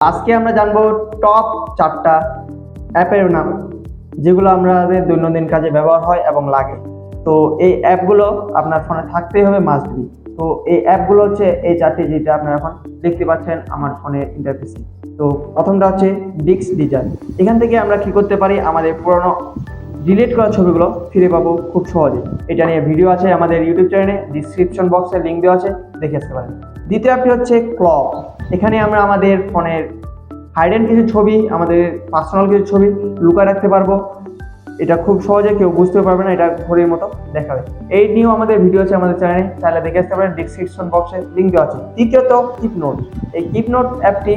আজকে আমরা জানবো টপ 4টা অ্যাপের নাম, যেগুলো আমাদের দৈনন্দিন কাজে ব্যবহার হয় এবং লাগে। তো এই অ্যাপগুলো আপনার ফোনে থাকতেই হবে, মাস্ট বি। তো এই অ্যাপগুলো হচ্ছে এই 4টি, যেটা আপনারা এখন দেখতে পাচ্ছেন আমার ফোনের ইন্টারফেসে। তো প্রথমটা হচ্ছে ডিক্স ডিজার। এখান থেকে আমরা কি করতে পারি, আমাদের পুরনো ডিলিট করা ছবিগুলো ফিরে পাবো খুব সহজে। এটা নিয়ে ভিডিও আছে আমাদের ইউটিউব চ্যানেলে, ডিসক্রিপশন বক্সে লিঙ্ক দেওয়া আছে, দেখে আসতে পারেন। দ্বিতীয় অ্যাপটি হচ্ছে ক্লক। এখানে আমরা আমাদের ফোনের হাইডেন কিছু ছবি, আমাদের পার্সোনাল কিছু ছবি লুকায় রাখতে পারবো। এটা খুব সহজে কেউ বুঝতে পারবে না, এটা ঘড়ির মতো দেখাবে। এই নিয়েও আমাদের ভিডিও আছে আমাদের চ্যানেলে, চাইলে দেখে আসতে পারেন, ডিসক্রিপশন বক্সে লিঙ্ক দেওয়া আছে। তৃতীয়ত কিপ নোট। এই কিপ নোট অ্যাপটি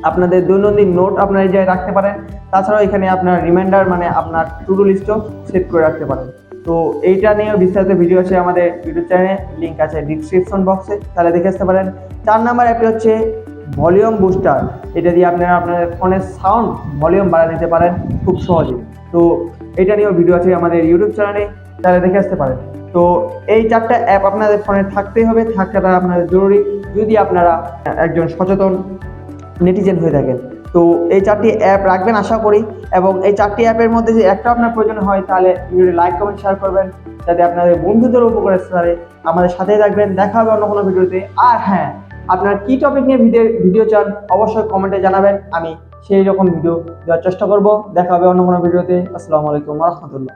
আপনাদের দৈনন্দিন নোট আপনারা এই জায়গায় রাখতে পারেন। তাছাড়াও এখানে আপনার রিমাইন্ডার, মানে আপনার টু ডু লিস্টও সেট করে রাখতে পারেন। তো এইটা নিয়েও বিস্তারিত ভিডিও আছে আমাদের ইউটিউব চ্যানেলে, লিঙ্ক আছে ডিসক্রিপশন বক্সে, তাহলে দেখে আসতে পারেন। 4 নাম্বার অ্যাপটি হচ্ছে ভলিউম বুস্টার। এটা দিয়ে আপনারা আপনাদের ফোনের সাউন্ড ভলিউম বাড়িয়ে নিতে পারেন খুব সহজে। তো এটা নিয়েও ভিডিও আছে আমাদের ইউটিউব চ্যানেলে, তাহলে দেখে আসতে পারেন। তো এই 4টা অ্যাপ আপনাদের ফোনে থাকতেই হবে, থাকাটা আপনাদের জরুরি যদি আপনারা একজন সচেতন নেটিজেন হয়ে থাকেন। তো এই 4টি অ্যাপ রাখবেন আশা করি, এবং এই 4টি অ্যাপের মধ্যে যে একটা আপনার প্রয়োজন হয়, তাহলে ভিডিওটি লাইক কমেন্ট শেয়ার করবেন, যাতে আপনাদের বন্ধুদের উপকার আসতে পারে। আমাদের সাথেই থাকবেন, দেখা হবে অন্য কোনো ভিডিওতে। আর হ্যাঁ, আপনার কি টপিক নিয়ে ভিডিও চান অবশ্যই কমেন্টে জানাবেন, আমি সেই রকম ভিডিও দেওয়ার চেষ্টা করব। দেখা হবে অন্য কোনো ভিডিওতে। আসসালামু আলাইকুম ওয়া রাহমাতুল্লাহ।